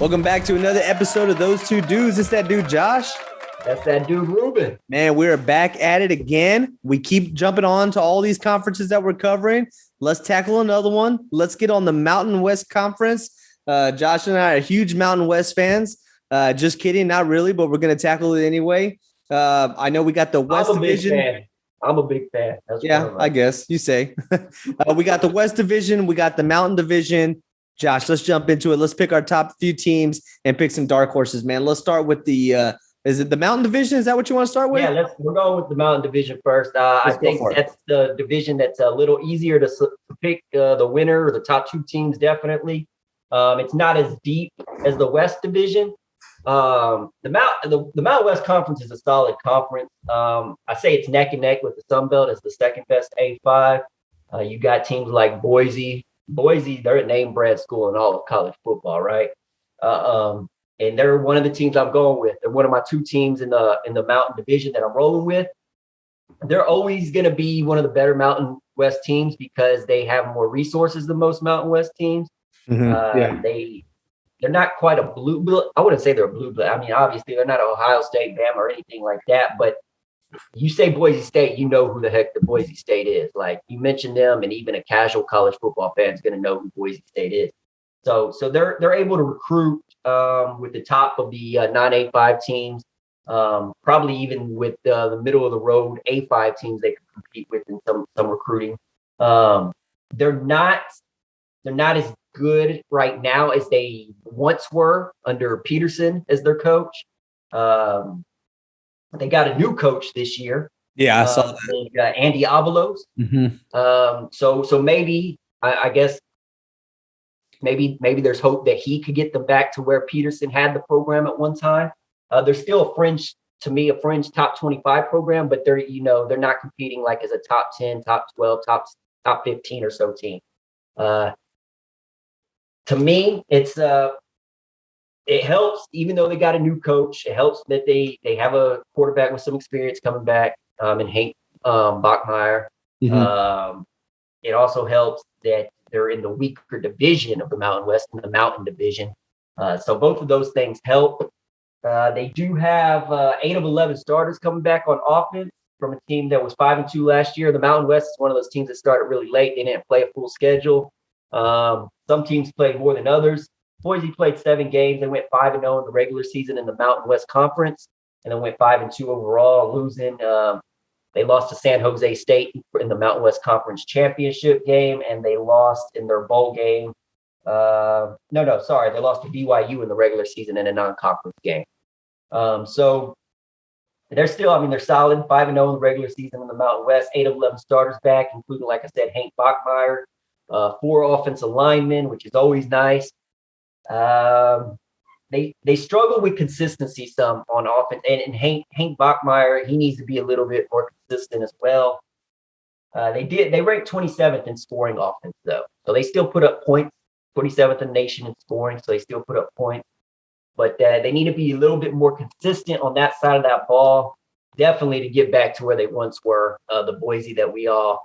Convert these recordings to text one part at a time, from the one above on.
Welcome back to another episode of Those Two Dudes. It's that dude, Josh. That's that dude, Ruben. Man, we're back at it again. We keep jumping on to all these conferences that we're covering. Let's tackle another one. Let's get on the Mountain West Conference. Josh and I are huge Mountain West fans. Just kidding, not really, but we're going to tackle it anyway. I know we got the West Division. I'm a big fan. Yeah, I guess you say. We got the West Division. We got the Mountain Division. Josh, let's jump into it. Let's pick our top few teams and pick some dark horses, man. Let's start with the is it the Mountain Division? Is that what you want to start with? Yeah, we're going with the Mountain Division first. I think that's the division that's a little easier to pick the winner or the top two teams, definitely. It's not as deep as the West Division. The Mountain West Conference is a solid conference. I say it's neck and neck with the Sun Belt as the second best A5. You got teams like Boise. Boise, they're a name brand school in all of college football, right? And they're one of the teams I'm going with. They're one of my two teams in the Mountain Division that I'm rolling with. They're always going to be one of the better Mountain West teams because they have more resources than most Mountain West teams. They're not quite a blue blood. I wouldn't say they're a blue blood. I mean, obviously, they're not Ohio State, Bama, or anything like that. But you say Boise State, you know who the heck the Boise State is. Like, you mention them, and even a casual college football fan is going to know who Boise State is. So they're able to recruit with the top of the non-A5 teams, probably even with the middle of the road A5 teams they can compete with in some recruiting. They're not as good right now as they once were under Peterson as their coach. They got a new coach this year. Yeah, I saw that. Andy Avalos. Mm-hmm. So maybe I guess maybe there's hope that he could get them back to where Peterson had the program at one time. They're still a fringe top 25 program, but they're not competing like as a top 10, top 12, top 15 or so team. To me, it helps, even though they got a new coach. It helps that they have a quarterback with some experience coming back, and Hank Bachmeier. Mm-hmm. It also helps that they're in the weaker division of the Mountain West, in the Mountain Division. So both of those things help. They do have 8 of 11 starters coming back on offense from a team that was 5-2 last year. The Mountain West is one of those teams that started really late. They didn't play a full schedule. Some teams played more than others. Boise played 7 games. They went 5-0 in the regular season in the Mountain West Conference, and then went 5-2 overall, losing. They lost to San Jose State in the Mountain West Conference championship game, and they lost in their bowl game. They lost to BYU in the regular season in a non-conference game. So they're still, they're solid, 5-0 in the regular season in the Mountain West, 8 of 11 starters back, including, like I said, Hank Bachmeier, 4 offensive linemen, which is always nice. They struggle with consistency some on offense, and Hank Bachmeier, he needs to be a little bit more consistent as well. They ranked 27th in scoring offense though, so they still put up points, 27th in the nation in scoring, so they still put up points, but they need to be a little bit more consistent on that side of that ball, definitely, to get back to where they once were, the Boise that we all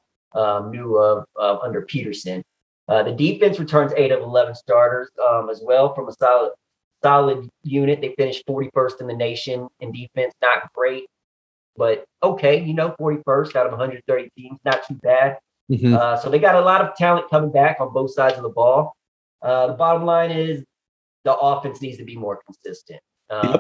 knew of under Peterson. The defense returns 8 of 11 starters as well from a solid unit. They finished 41st in the nation in defense. Not great, but okay, 41st out of 130 teams, not too bad. Mm-hmm. So they got a lot of talent coming back on both sides of the ball. The bottom line is the offense needs to be more consistent.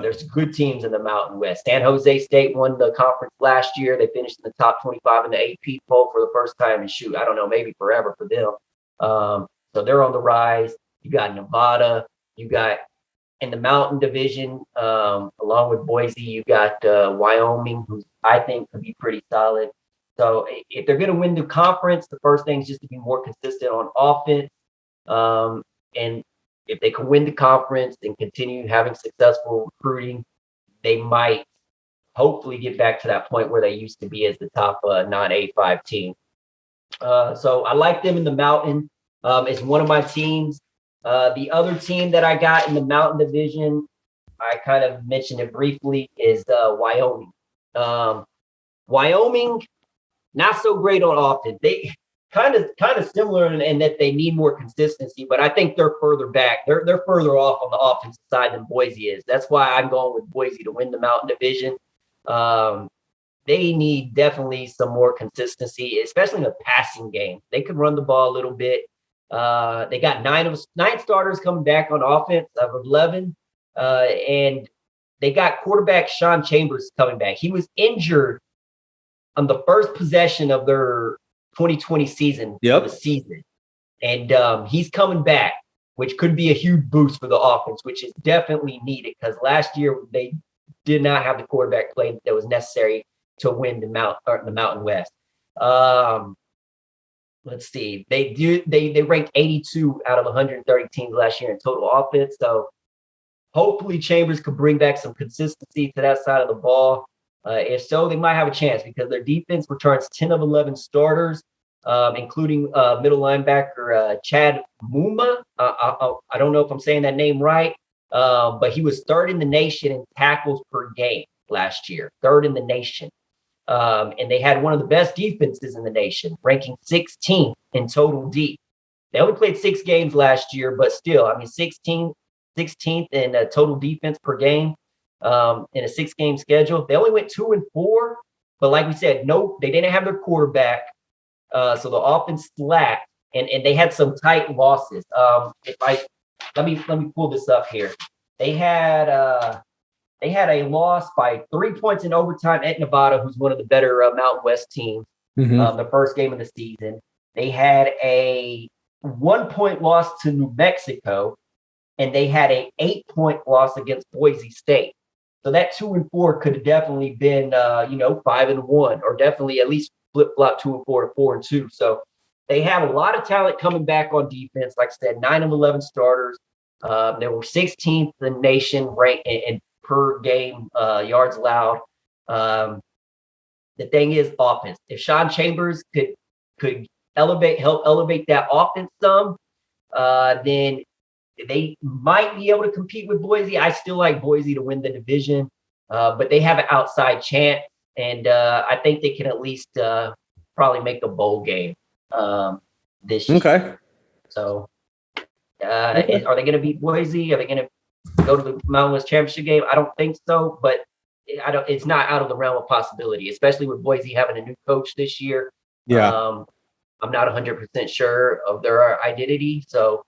There's good teams in the Mountain West. San Jose State won the conference last year. They finished in the top 25 in the AP poll for the first time in I don't know, maybe forever for them. So they're on the rise. You got Nevada. You got in the Mountain Division, along with Boise, you got Wyoming, who I think could be pretty solid. So if they're going to win the conference, the first thing is just to be more consistent on offense. And if they can win the conference and continue having successful recruiting, they might hopefully get back to that point where they used to be as the top non-A5 team. So I like them in the Mountain. It's one of my teams. The other team that I got in the Mountain Division, I kind of mentioned it briefly, is Wyoming. Wyoming, not so great on offense. kind of similar in that they need more consistency, but I think they're further back. They're further off on the offensive side than Boise is. That's why I'm going with Boise to win the Mountain Division. They need definitely some more consistency, especially in the passing game. They could run the ball a little bit. They got nine starters coming back on offense of 11, and they got quarterback Sean Chambers coming back. He was injured on the first possession of their 2020 season. Yep. The season, and he's coming back, which could be a huge boost for the offense, which is definitely needed because last year they did not have the quarterback play that was necessary to win the Mountain West. Let's see. They ranked 82 out of 130 teams last year in total offense. So hopefully Chambers could bring back some consistency to that side of the ball. If so, they might have a chance because their defense returns 10 of 11 starters, including middle linebacker Chad Muma. I don't know if I'm saying that name right, but he was third in the nation in tackles per game last year, third in the nation. And they had one of the best defenses in the nation, ranking 16th in total D. They only played 6 games last year, but still, 16th in total defense per game in a 6-game schedule. They only went 2-4, but like we said, they didn't have their quarterback, so the offense slacked, and they had some tight losses. Let me pull this up here. They had a loss by 3 points in overtime at Nevada, who's one of the better Mountain West teams. The first game of the season. They had a 1-point loss to New Mexico, and they had a 8-point loss against Boise State. So that 2-4 could have definitely been 5-1, or definitely at least flip-flop 2-4 to 4-2. So they have a lot of talent coming back on defense. Like I said, 9 of 11 starters. They were 16th in the nation ranked in per game yards allowed. The thing is offense. If Sean Chambers could help elevate that offense some, then they might be able to compete with Boise. I still like Boise to win the division, but they have an outside chance, and I think they can at least probably make the bowl game this year. Okay. So, are they going to beat Boise? Are they going to go to the Mountain West Championship game? I don't think so, but it's not out of the realm of possibility, especially with Boise having a new coach this year. Yeah. I'm not 100% sure of their identity, so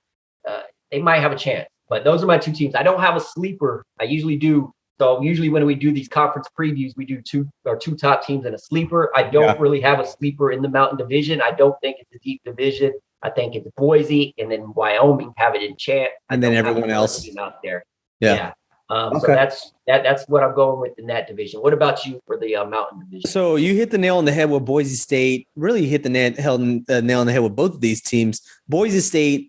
they might have a chance. But those are my 2 teams. I don't have a sleeper. I usually do. So usually when we do these conference previews, we do 2 top teams and a sleeper. I don't really have a sleeper in the Mountain Division. I don't think it's a deep division. I think it's Boise and then Wyoming have it in chance. And then everyone else out there. Yeah. So that's what I'm going with in that division. What about you for the Mountain Division? So you hit the nail on the head with Boise State. Really hit the nail on the head with both of these teams. Boise State,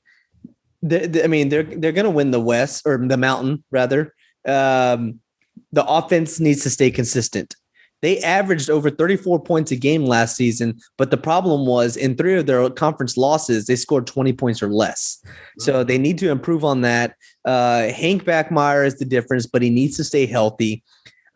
they're going to win the West, or the Mountain rather. The offense needs to stay consistent. They averaged over 34 points a game last season, but the problem was in 3 of their conference losses, they scored 20 points or less. So they need to improve on that. Hank Backmeyer is the difference, but he needs to stay healthy.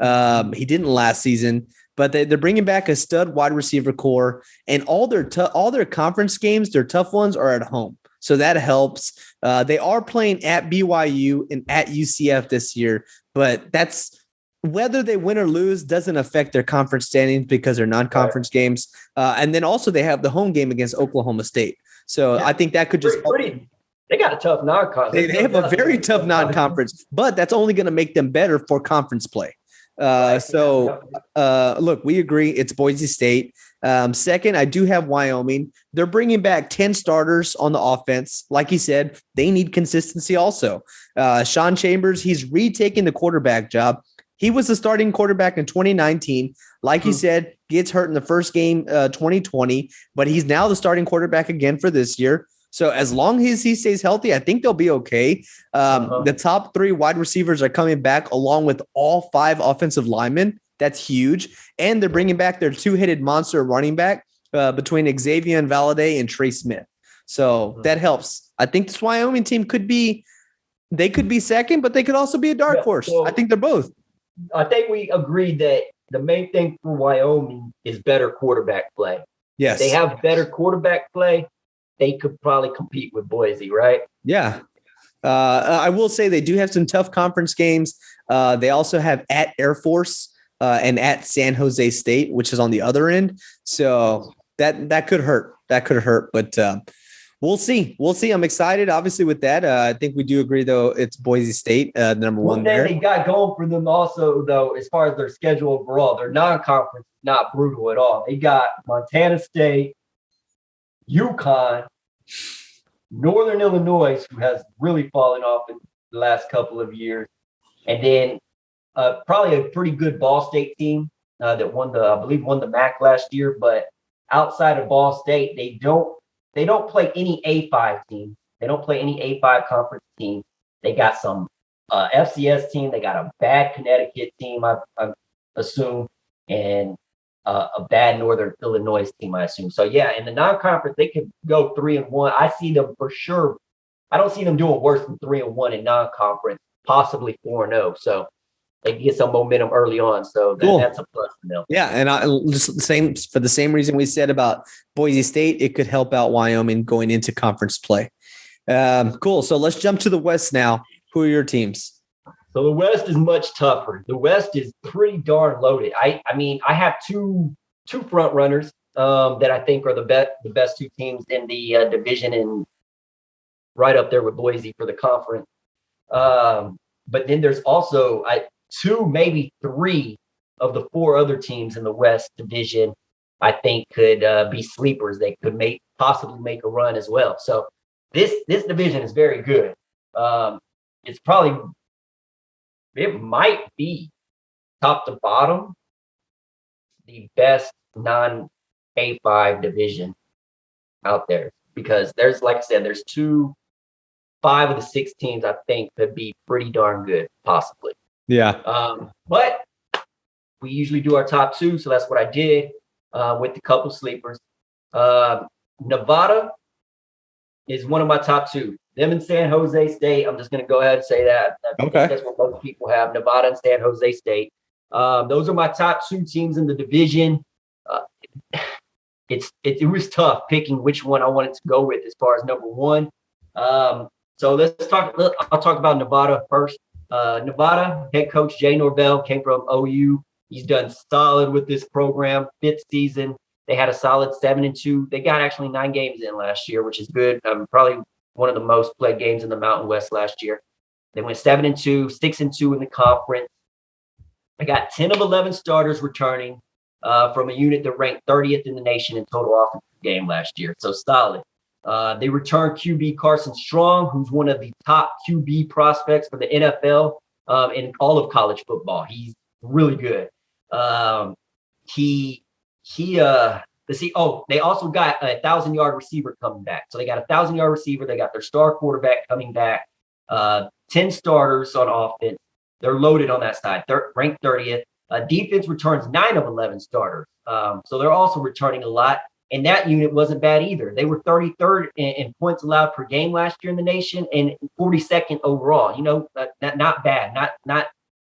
He didn't last season, but they're bringing back a stud wide receiver core, and all their conference games, their tough ones, are at home. So that helps. They are playing at BYU and at UCF this year, but that's whether they win or lose doesn't affect their conference standings because they're non-conference games. And then also they have the home game against Oklahoma State. So I think that could just they got a tough non-conference. They have a very tough non-conference, but that's only going to make them better for conference play. Look, we agree. It's Boise State. Second, I do have Wyoming. They're bringing back 10 starters on the offense. Like he said, they need consistency also. Sean Chambers, he's retaking the quarterback job. He was the starting quarterback in 2019. Like he said, gets hurt in the first game 2020, but he's now the starting quarterback again for this year. So as long as he stays healthy, I think they'll be okay. The top 3 wide receivers are coming back along with all 5 offensive linemen. That's huge. And they're bringing back their 2-headed monster running back between Xavier and Valladay and Trey Smith. So that helps. I think this Wyoming team could be second, but they could also be a dark horse. I think they're both. I think we agreed that the main thing for Wyoming is better quarterback play. Yes. They have better quarterback play. They could probably compete with Boise, right? Yeah. I will say they do have some tough conference games. They also have at Air Force and at San Jose State, which is on the other end. So that could hurt. That could hurt, but we'll see. We'll see. I'm excited, obviously, with that. I think we do agree, though. It's Boise State, number one thing there. they got going for them also, though, as far as their schedule overall, their non-conference is not brutal at all. They got Montana State, UConn, Northern Illinois, who has really fallen off in the last couple of years, and then probably a pretty good Ball State team that I believe won the MAC last year. But outside of Ball State, they don't play any A5 teams. They don't play any A5 conference teams. They got some FCS team. They got a bad Connecticut team, I assume, and a bad Northern Illinois team, I assume. So yeah, in the non-conference, they could go 3-1. I see them for sure. I don't see them doing worse than 3-1 in non-conference, possibly 4-0. So they can get some momentum early on. So that's a plus for them. Yeah, and for the same reason we said about Boise State, it could help out Wyoming going into conference play. Cool. So let's jump to the West now. Who are your teams? So the West is much tougher. The West is pretty darn loaded. I mean, I have two front runners that I think are the best two teams in the division, and right up there with Boise for the conference. But then there's also two, maybe three of the four other teams in the West division I think could be sleepers. They could possibly make a run as well. So this division is very good. It might be top to bottom the best non-A5 division out there, because there's, like I said, there's 5 of the 6 teams I think could be pretty darn good, possibly. Yeah. But we usually do our top 2, so that's what I did with the couple sleepers. Nevada is one of my top 2. Them and San Jose State. I'm just going to go ahead and say that. Okay. That's what most people have, Nevada and San Jose State. Those are my top 2 teams in the division. It was tough picking which one I wanted to go with as far as number 1. So I'll talk about Nevada first. Nevada head coach Jay Norvell came from OU. He's done solid with this program. 5th season. They had a solid 7-2. They got actually 9 games in last year, which is good. Probably one of the most played games in the Mountain West last year. They went 7-2, 6-2 in the conference. They got 10 of 11 starters returning from a unit that ranked 30th in the nation in total offensive game last year. So solid. They returned QB Carson Strong, who's one of the top QB prospects for the NFL in all of college football. He's really good. They also got a 1,000-yard receiver coming back. So they got a 1,000-yard receiver. They got their star quarterback coming back. 10 starters on offense. They're loaded on that side. They're ranked 30th. Defense returns 9 of 11 starters. So they're also returning a lot. And that unit wasn't bad either. They were 33rd in points allowed per game last year in the nation and 42nd overall. Not bad.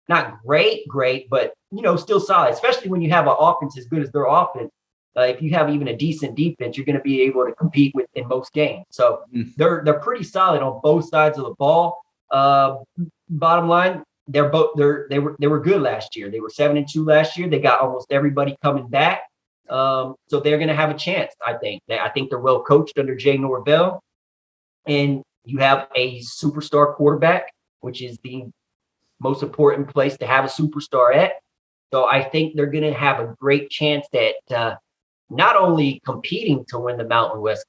Not great, but, still solid, especially when you have an offense as good as their offense. If you have even a decent defense, you're going to be able to compete in most games. So they're pretty solid on both sides of the ball. Bottom line, they were good last year. They were 7-2 last year. They got almost everybody coming back. So they're going to have a chance, I think. I think they're well coached under Jay Norvell. And you have a superstar quarterback, which is the most important place to have a superstar at. So I think they're going to have a great chance at not only competing to win the Mountain West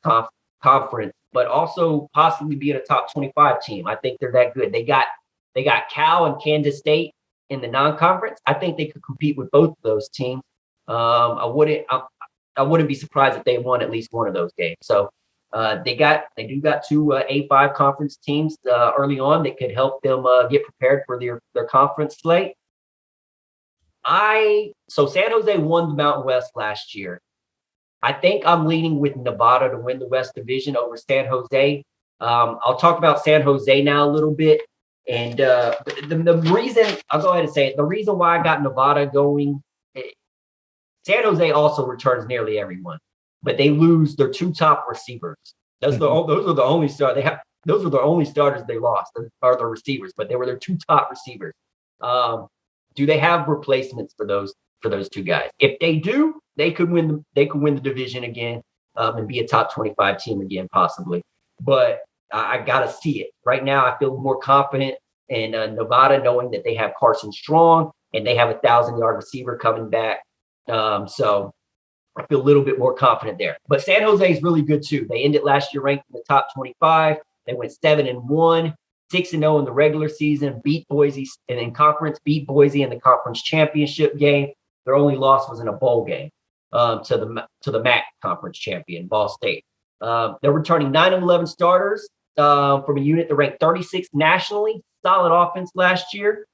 Conference, but also possibly being a top 25 team. I think they're that good. They got Cal and Kansas State in the non-conference. I think they could compete with both of those teams. I wouldn't be surprised if they won at least one of those games. So they do got 2 A5 conference teams early on that could help them get prepared for their conference slate. So San Jose won the Mountain West last year. I think I'm leaning with Nevada to win the West Division over San Jose. I'll talk about San Jose now a little bit. And the reason, I'll go ahead and say it, the reason why I got Nevada going, San Jose also returns nearly everyone. but they lose their 2 top receivers. Those are the only stars they have. Those are the only starters they lost are the receivers, but they were their 2 top receivers. Do they have replacements for those 2 guys? If they do, they could win the division again, and be a top 25 team again, possibly. But I gotta see it. Right now, I feel more confident in Nevada, knowing that they have Carson Strong and they have a 1,000-yard receiver coming back. So I feel a little bit more confident there. But San Jose is really good too. They ended last year ranked in the top 25. They went 7-1, 6-0 in the regular season, beat Boise and in conference, beat Boise in the conference championship game. Their only loss was in a bowl game to the MAC conference champion, Ball State. They're returning 9 of 11 starters from a unit that ranked 36th nationally. Solid offense last year,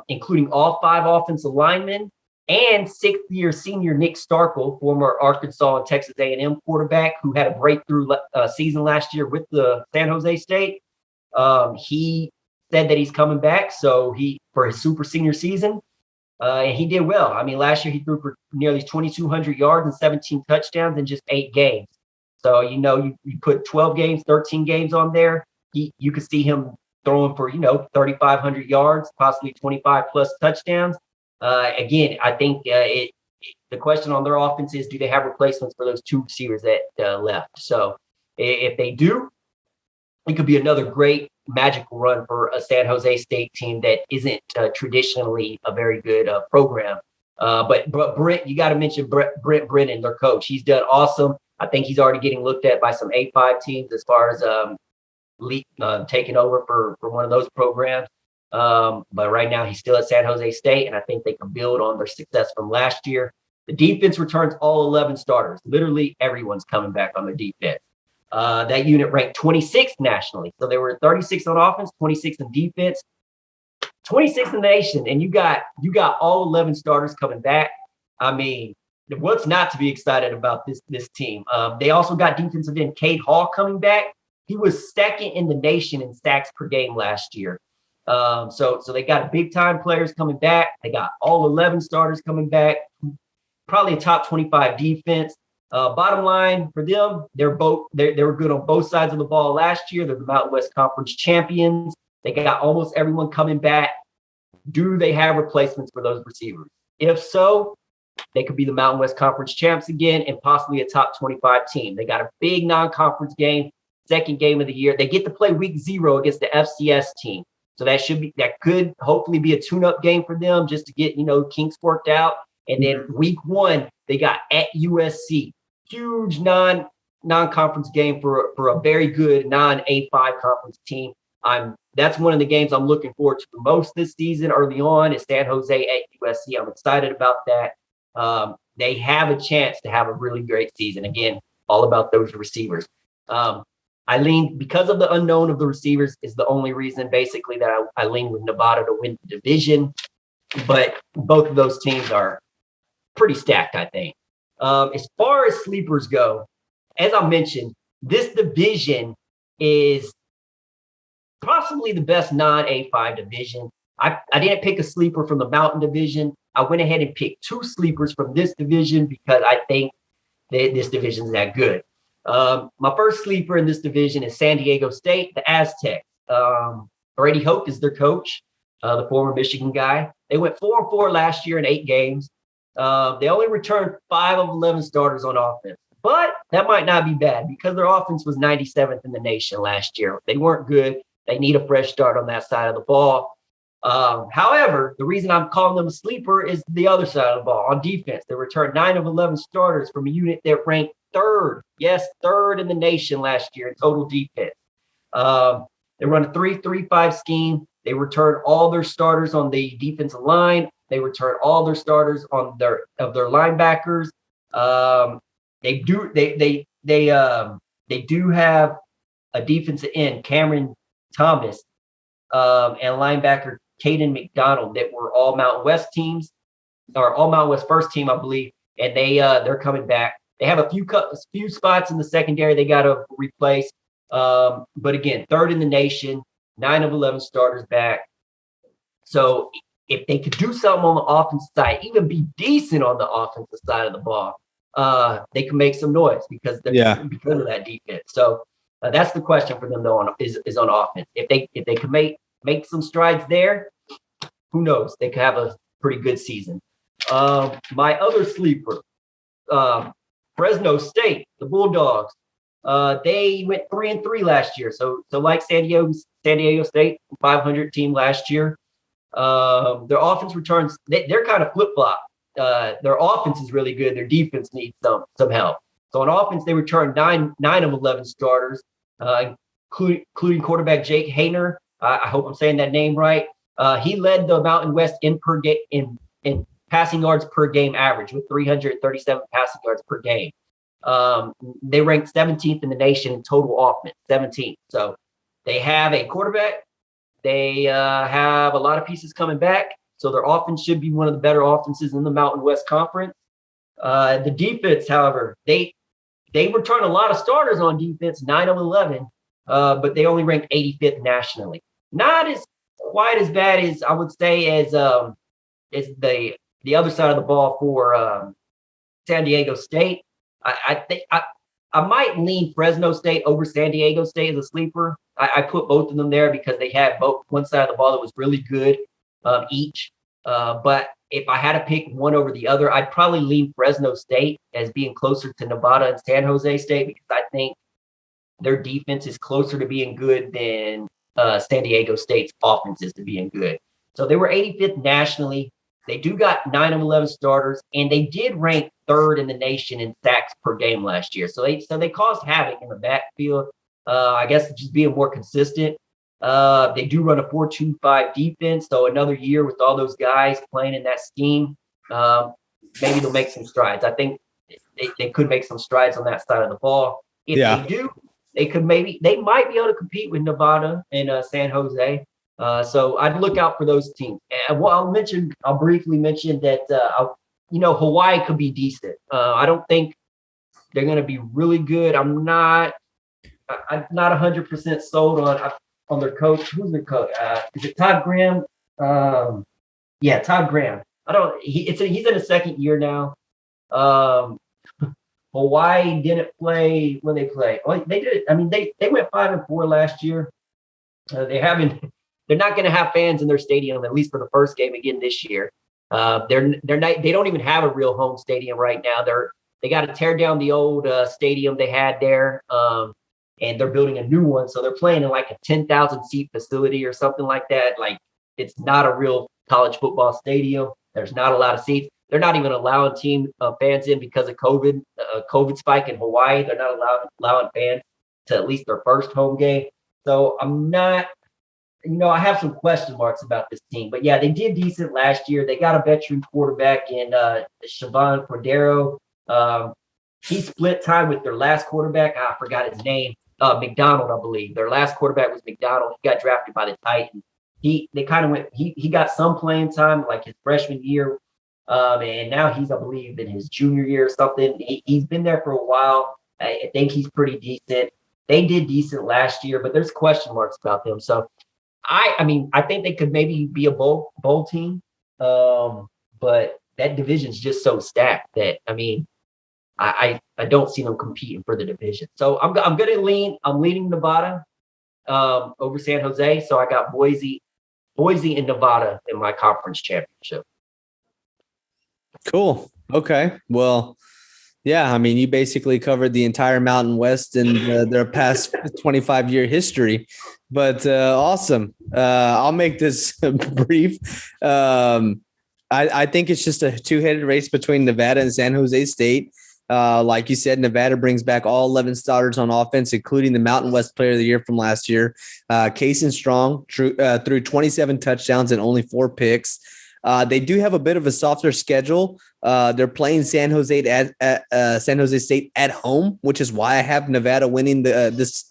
including all 5 offensive linemen and 6th-year senior Nick Starkel, former Arkansas and Texas A&M quarterback, who had a breakthrough season last year with the San Jose State. He said that he's coming back, for his super senior season, and he did well. I mean, last year he threw for nearly 2,200 yards and 17 touchdowns in just 8 games. So you put 12 games, 13 games on there, you could see him throwing for 3,500 yards, possibly 25 plus touchdowns. Again, I think the question on their offense is, do they have replacements for those 2 receivers that left? So if they do, it could be another great magical run for a San Jose State team that isn't traditionally a very good program. But Brent, you got to mention Brent Brennan, their coach. He's done awesome. I think he's already getting looked at by some A5 teams as far as taking over for one of those programs. But right now he's still at San Jose State, and I think they can build on their success from last year. The defense returns all 11 starters. Literally everyone's coming back on their defense. That unit ranked 26th nationally. So they were 36 on offense, 26 in defense, 26th in the nation. And you got all 11 starters coming back. I mean, what's not to be excited about this team? They also got defensive end Cade Hall coming back. He was 2nd in the nation in sacks per game last year. So they got big time players coming back. They got all 11 starters coming back. Probably a top 25 defense. Bottom line for them, they were good on both sides of the ball last year. They're the Mountain West Conference champions. They got almost everyone coming back. Do they have replacements for those receivers? If so, they could be the Mountain West Conference champs again and possibly a top 25 team. They got a big non-conference game, 2nd game of the year. They get to play week 0 against the FCS team. So that could hopefully be a tune-up game for them just to get, kinks worked out. And then week 1, they got at USC. Huge non-conference game for a very good non-A5 conference team. That's one of the games I'm looking forward to the most this season early on is San Jose at USC. I'm excited about that. They have a chance to have a really great season. Again, all about those receivers. I lean, because of the unknown of the receivers is the only reason basically that I lean with Nevada to win the division. But both of those teams are pretty stacked, I think. As far as sleepers go, as I mentioned, this division is possibly the best non-A5 division. I didn't pick a sleeper from the Mountain Division. I went ahead and picked 2 sleepers from this division because I think that this division is that good. My first sleeper in this division is San Diego State, the Aztecs. Brady Hoke is their coach, the former Michigan guy. They went 4-4 last year in 8 games. They only returned 5 of 11 starters on offense, but that might not be bad because their offense was 97th in the nation last year. They weren't good. They need a fresh start on that side of the ball. However, the reason I'm calling them a sleeper is the other side of the ball on defense. They returned 9 of 11 starters from a unit that ranked 3rd. Yes, 3rd in the nation last year in total defense. They run a 3-3-5 scheme. They return all their starters on the defensive line. They return all their starters on their linebackers. They do have a defensive end, Cameron Thomas, and linebacker Caden McDonald that were all Mountain West teams, or all Mountain West first team, I believe, and they're coming back. They have a few spots in the secondary they got to replace, but again, 3rd in the nation, 9 of 11 starters back. So if they could do something on the offensive side, even be decent on the offensive side of the ball, they can make some noise because Yeah. because of that defense. So that's the question for them though is on offense. If they can make some strides there, who knows? They could have a pretty good season. My other sleeper, Fresno State, the Bulldogs. They went 3-3 last year. So like San Diego State, 500 team last year. Their offense returns. They're kind of flip flop. Their offense is really good. Their defense needs some help. So on offense, they returned nine of 11 starters, including quarterback Jake Hayner. I hope I'm saying that name right. He led the Mountain West in passing yards per game average with 337 passing yards per game. They ranked 17th in the nation in total offense, 17th. So they have a quarterback. They have a lot of pieces coming back. So their offense should be one of the better offenses in the Mountain West Conference. The defense, however, they return a lot of starters on defense, 9 of 11, but they only ranked 85th nationally. Not as quite as bad as I would say as the other side of the ball for San Diego State. I think I might lean Fresno State over San Diego State as a sleeper. I put both of them there because they had both one side of the ball that was really good each. But if I had to pick one over the other, I'd probably lean Fresno State as being closer to Nevada and San Jose State because I think their defense is closer to being good than San Diego State's offense is to being good. So they were 85th nationally. They do got 9 of 11 starters, and they did rank 3rd in the nation in sacks per game last year. So they caused havoc in the backfield. I guess just being more consistent. They do run a 4-2-5 defense. So another year with all those guys playing in that scheme, maybe they'll make some strides. I think they could make some strides on that side of the ball. If they do, they might be able to compete with Nevada and San Jose. So I'd look out for those teams. And I'll briefly mention that Hawaii could be decent. I don't think they're going to be really good. I'm not 100% sold on their coach. Who's their coach? Is it Todd Graham? Yeah, Todd Graham. He's in his second year now. Hawaii didn't play when they play. Well, they did. I mean, they went 5-4 last year. They're not going to have fans in their stadium, at least for the first game again this year. They don't even have a real home stadium right now. They got to tear down the old stadium they had there, and they're building a new one. So they're playing in like a 10,000 seat facility or something like that. Like it's not a real college football stadium. There's not a lot of seats. They're not even allowing team fans in because of COVID spike in Hawaii. They're not allowing fans to at least their first home game. So I'm not. I have some question marks about this team, but yeah, they did decent last year. They got a veteran quarterback in Siobhan Cordero. He split time with their last quarterback. I forgot his name. McDonald, I believe. Their last quarterback was McDonald. He got drafted by the Titans. He got some playing time like his freshman year. And now he's, I believe, in his junior year or something. He's been there for a while. I think he's pretty decent. They did decent last year, but there's question marks about them. So I think they could maybe be a bowl team, but that division's just so stacked that I don't see them competing for the division. So I'm leaning Nevada over San Jose. So I got Boise and Nevada in my conference championship. Cool. Okay. Well, yeah, you basically covered the entire Mountain West and their past 25-year history, but awesome. I'll make this brief. I think it's just a two-headed race between Nevada and San Jose State. Like you said, Nevada brings back all 11 starters on offense, including the Mountain West Player of the Year from last year. Cason Strong threw 27 touchdowns and only 4 picks. They do have a bit of a softer schedule. They're playing San Jose State at home, which is why I have Nevada winning this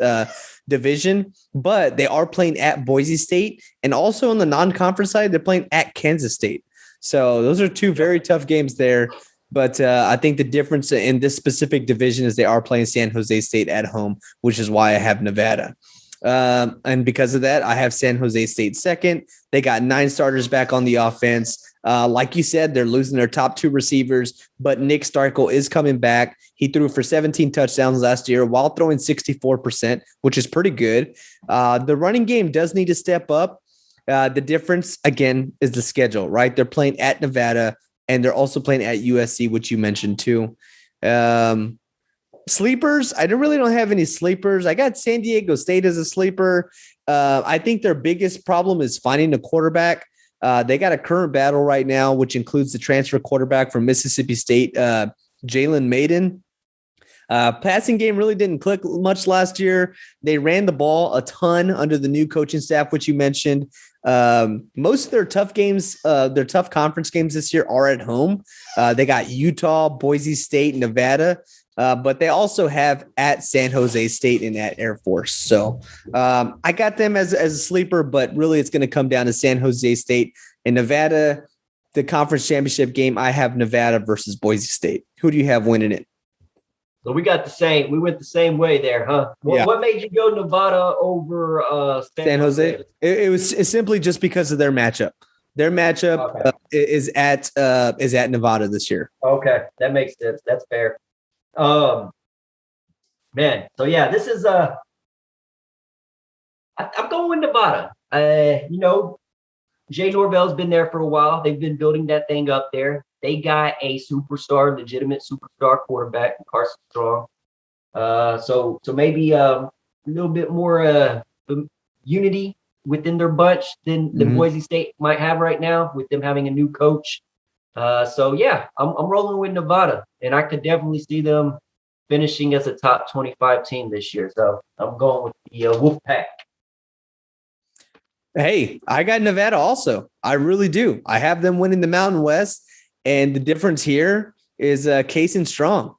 division. But they are playing at Boise State, and also on the non-conference side, they're playing at Kansas State. So those are 2 very tough games there. But I think the difference in this specific division is they are playing San Jose State at home, which is why I have Nevada. And because of that, I have San Jose State second. They got 9 starters back on the offense. Like you said, they're losing their top 2 receivers, but Nick Starkel is coming back. He threw for 17 touchdowns last year while throwing 64%, which is pretty good. The running game does need to step up. The difference, again, is the schedule, right? They're playing at Nevada, and they're also playing at USC, which you mentioned too. Sleepers, I really don't have any sleepers. I got San Diego State as a sleeper. I think their biggest problem is finding a quarterback. They got a current battle right now, which includes the transfer quarterback from Mississippi State, Jalen Maiden. Passing game really didn't click much last year. They ran the ball a ton under the new coaching staff, which you mentioned. Most of their tough games, their tough conference games this year are at home. They got Utah, Boise State, Nevada, but they also have at San Jose State and at Air Force. So I got them as a sleeper, but really it's going to come down to San Jose State and Nevada. The conference championship game, I have Nevada versus Boise State. Who do you have winning it? So we went the same way there, huh? What made you go Nevada over San Jose? It's simply just because of their matchup. Their matchup is at Nevada this year. Okay, that makes sense. That's fair. Man, so yeah, this is I'm going with Nevada. Jay Norvell's been there for a while. They've been building that thing up there. They got a legitimate superstar quarterback, Carson Strong. So maybe a little bit more unity within their bunch than Boise State might have right now, with them having a new coach. So yeah, I'm rolling with Nevada, and I could definitely see them finishing as a top 25 team this year. So I'm going with the Wolfpack. Hey, I got Nevada also. I really do. I have them winning the Mountain West. And the difference here is Cason Strong.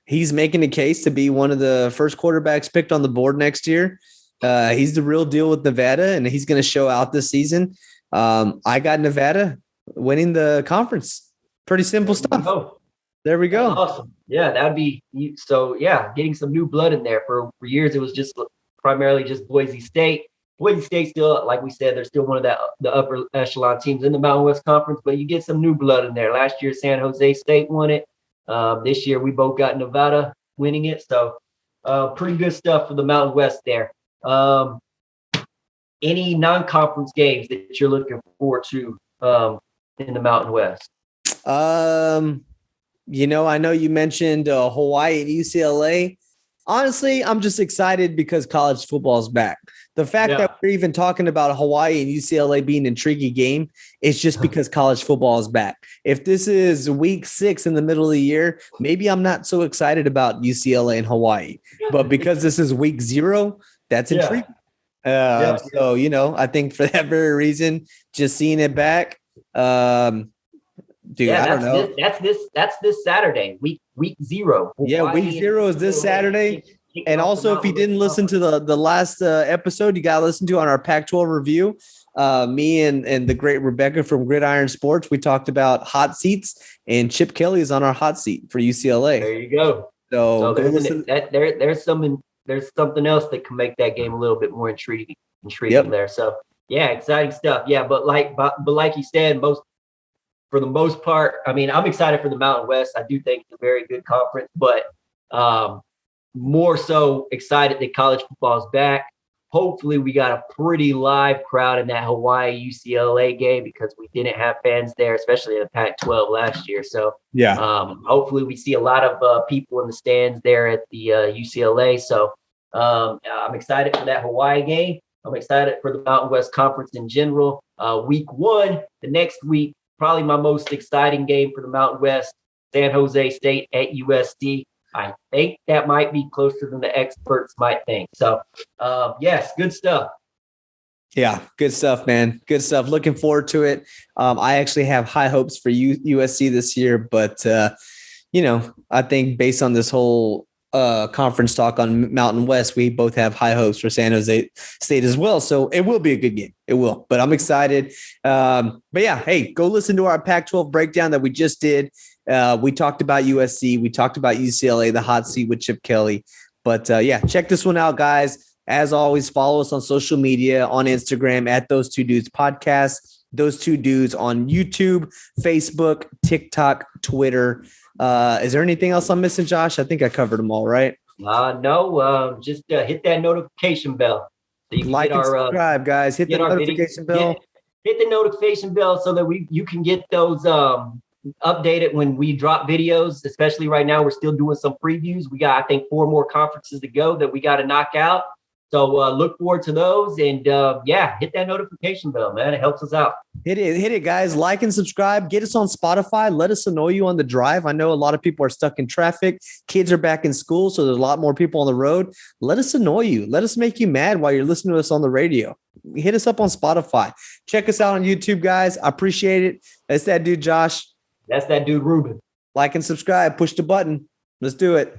He's making a case to be one of the first quarterbacks picked on the board next year. He's the real deal with Nevada, and he's going to show out this season. I got Nevada winning the conference. Pretty simple stuff. There we go. Awesome. Yeah, that'd be so. Yeah, getting some new blood in there. For years, it was just primarily just Boise State. Boise State still, like we said, they're still one of the upper echelon teams in the Mountain West Conference, but you get some new blood in there. Last year, San Jose State won it. This year, we both got Nevada winning it. So pretty good stuff for the Mountain West there. Any non-conference games that you're looking forward to in the Mountain West? I know you mentioned Hawaii and UCLA. Honestly, I'm just excited because college football is back. The fact that we're even talking about Hawaii and UCLA being an intriguing game is just because college football is back. If this is week 6 in the middle of the year, maybe I'm not so excited about UCLA and Hawaii. But because this is week 0, that's intriguing. So, I think for that very reason, just seeing it back, I don't know. That's this Saturday, week 0. Week 0 is this Saturday. And also, if you didn't listen to the last episode, you got to listen to on our Pac-12 review. Me and the great Rebecca from Gridiron Sports, we talked about hot seats, and Chip Kelly is on our hot seat for UCLA. There you go. So there's something else that can make that game a little bit more intriguing there. So yeah, exciting stuff. Yeah, but like you said, for the most part, I mean, I'm excited for the Mountain West. I do think it's a very good conference, but more so excited that college football is back. Hopefully we got a pretty live crowd in that Hawaii UCLA game, because we didn't have fans there, especially in the Pac-12 last year. So hopefully we see a lot of people in the stands there at the UCLA. So I'm excited for that Hawaii game. I'm excited for the Mountain West Conference in general. Week 1, the next week, probably my most exciting game for the Mountain West, San Jose State at USC. I think that might be closer than the experts might think. So, yes, good stuff. Yeah, good stuff, man. Good stuff. Looking forward to it. I actually have high hopes for USC this year, but, I think based on this whole conference talk on Mountain West, we both have high hopes for San Jose State as well. So it will be a good game. It will, but I'm excited. But yeah, hey, go listen to our Pac-12 breakdown that we just did. We talked about USC. We talked about UCLA, the hot seat with Chip Kelly. But check this one out, guys. As always, follow us on social media, on Instagram at Those Two Dudes Podcast. those two dudes on YouTube, Facebook, TikTok, Twitter. Is there anything else I'm missing, Josh? I think I covered them all, right? No, just hit that notification bell. So you can Like get and our, subscribe, guys. Hit the notification bell. Hit the notification bell so that you can get those updated when we drop videos. Especially right now, we're still doing some previews. We got, I think, 4 more conferences to go that we got to knock out. So look forward to those, and hit that notification bell, man. It helps us out. Hit it, guys. Like and subscribe. Get us on Spotify. Let us annoy you on the drive. I know a lot of people are stuck in traffic. Kids are back in school, so there's a lot more people on the road. Let us annoy you. Let us make you mad while you're listening to us on the radio. Hit us up on Spotify. Check us out on YouTube, guys. I appreciate it. That's that dude, Josh. That's that dude, Ruben. Like and subscribe. Push the button. Let's do it.